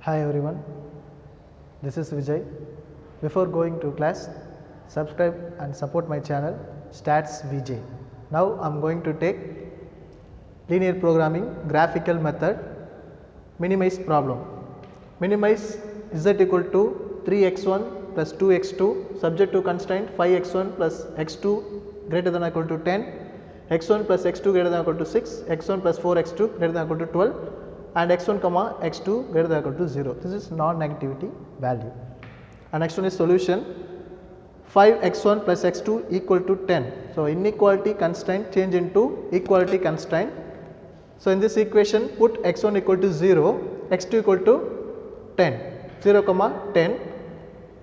Hi everyone, this is Vijay. Before going to class, subscribe and support my channel Stats Vijay. Now I am going to take linear programming graphical method minimize problem. Minimize z equal to 3x1 plus 2x2 subject to constraint 5x1 plus x2 greater than or equal to 10, x1 plus x2 greater than or equal to 6, x1 plus 4x2 greater than or equal to 12 and x1 comma x2 greater than or equal to 0. This is non-negativity value. And next one is solution. 5x1 plus x2 equal to 10. So inequality constraint change into equality constraint. So in this equation put x1 equal to 0, x2 equal to 10, 0 comma 10.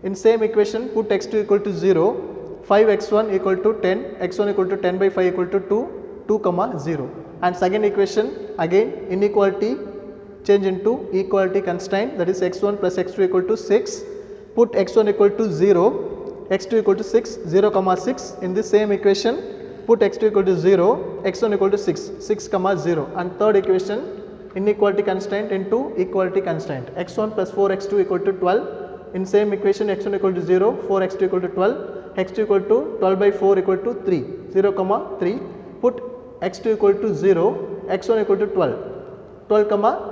In same equation put x2 equal to 0, 5x1 equal to 10, x1 equal to 10 by 5 equal to 2, 2 comma 0. And second equation again inequality change into equality constraint, that is x1 plus x2 equal to 6, put x1 equal to 0, x2 equal to 6, 0 comma 6. In this same equation put x2 equal to 0, x1 equal to 6, 6 comma 0. And third equation inequality constraint into equality constraint, x1 plus 4x2 equal to 12. In same equation x1 equal to 0, 4x2 equal to 12, x2 equal to 12 by 4 equal to 3, 0 comma 3, put x2 equal to 0, x1 equal to 12, 12 comma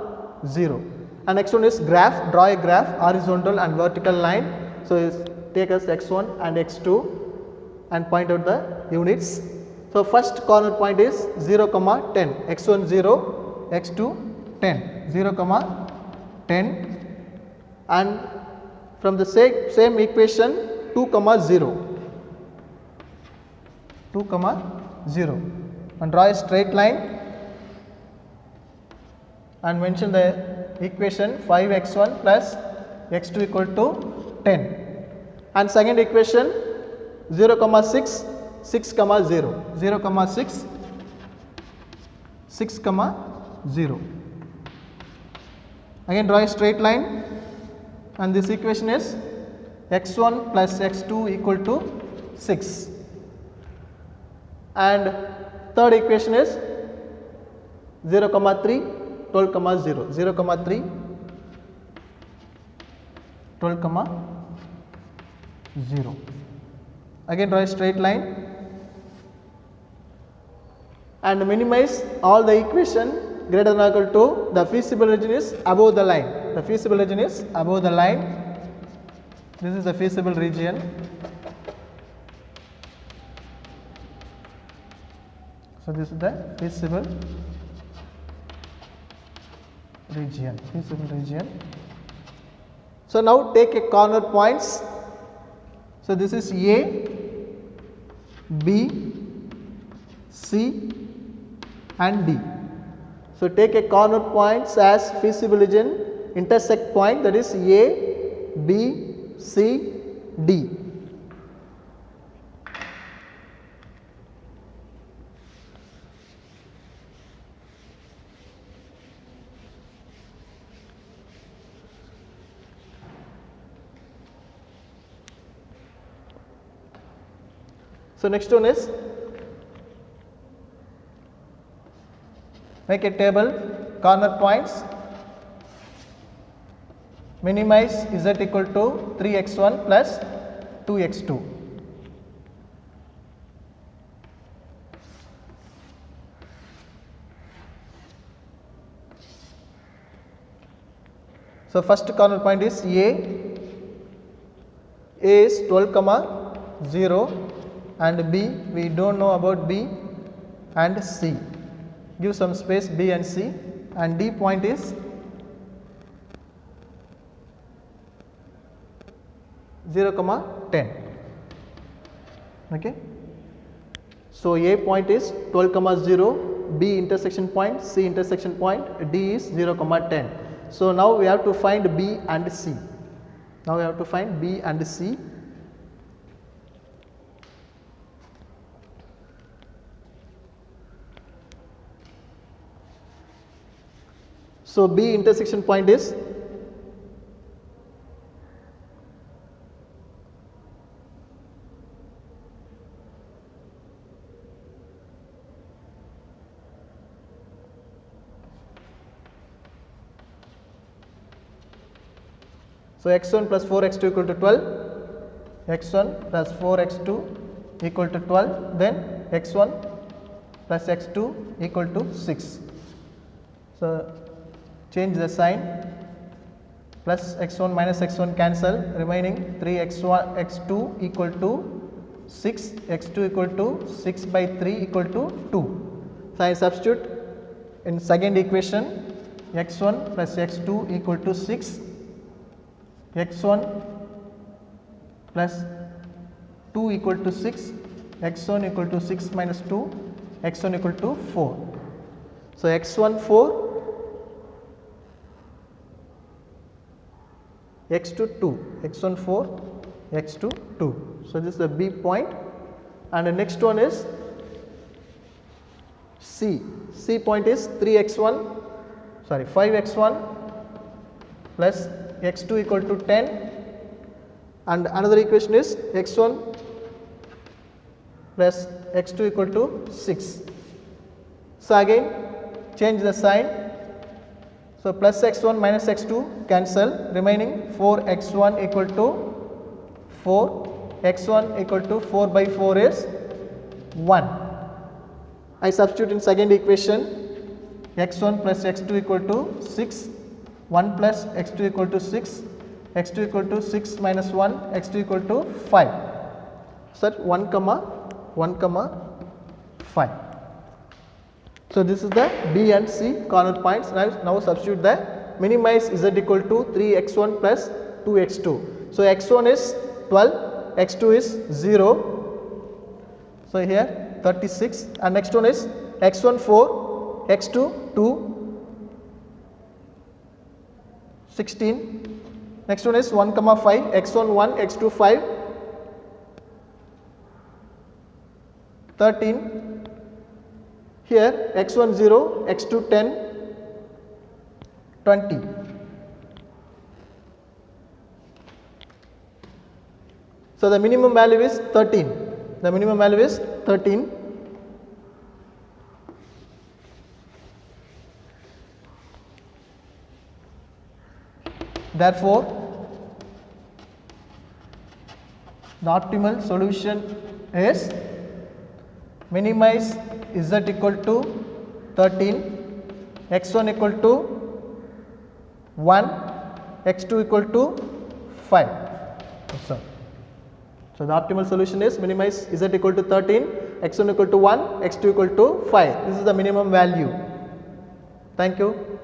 0. And next one is graph, draw a graph horizontal and vertical line. So take as x1 and x2 and point out the units. So first corner point is 0 comma 10, x1 0, x2 10, 0 comma 10, and from the same equation 2 comma 0, 2 comma 0, and draw a straight line and mention the equation 5x1 plus x2 equal to 10. And second equation 0 comma 6, 6 comma 0, 0 comma 6, 6 comma 0. Again draw a straight line and this equation is x1 plus x2 equal to 6. And third equation is 0 comma 3, 12 comma 0, 0 comma 3, 12 comma 0. Again draw a straight line and minimize all the equation greater than or equal to the feasible region is above the line. The feasible region is above the line. This is the feasible region. So this is the feasible region. So now take a corner points. So this is A, B, C and D. So take a corner points as feasible region intersect point, that is A, B, C, D. So next one is make a table corner points, minimize z equal to 3x1 plus 2x2. So first corner point is A is 12 comma 0 and B we don't know about B and C. Give some space B and C, and D point is 0 comma 10. Okay. So A point is 12 comma 0, B intersection point, C intersection point, D is 0 comma 10. So now we have to find B and C. Now we have to find B and C. So B intersection point is So x1 plus 4x2 equal to 12, x1 plus 4x2 equal to 12, then x1 plus x2 equal to 6. So change the sign, plus x1 minus x1 cancel, remaining 3x1 x2 equal to 6, x2 equal to 6 by 3 equal to 2. So I substitute in second equation, x1 plus x2 equal to 6, x1 plus 2 equal to 6, x1 equal to 6 minus 2, x1 equal to 4. So x1 4, x2 2, x1 4, x2 2. So this is the B point, and the next one is C. C point is 5x1 plus x2 equal to 10, and another equation is x1 plus x2 equal to 6. So again change the sign. So plus x1 minus x2 cancel, remaining 4x1 equal to 4, x1 equal to 4 by 4 is 1. I substitute in second equation, x1 plus x2 equal to 6, 1 plus x2 equal to 6, x2 equal to 6 minus 1, x2 equal to 5. So 1 comma 5. So this is the B and C corner points. Now substitute the minimize z equal to 3x1 plus 2x2. So x1 is 12, x2 is 0. So here 36, and next one is x1 4, x2 2, 16. Next one is 1 comma 5, x1 1, x2 5, 13. Here x1 0, x2 10, 20. So the minimum value is 13. The minimum value is 13. Therefore, the optimal solution is minimize z equal to 13, x1 equal to 1, x2 equal to 5. So the optimal solution is minimize z equal to 13, x1 equal to 1, x2 equal to 5. This is the minimum value. Thank you.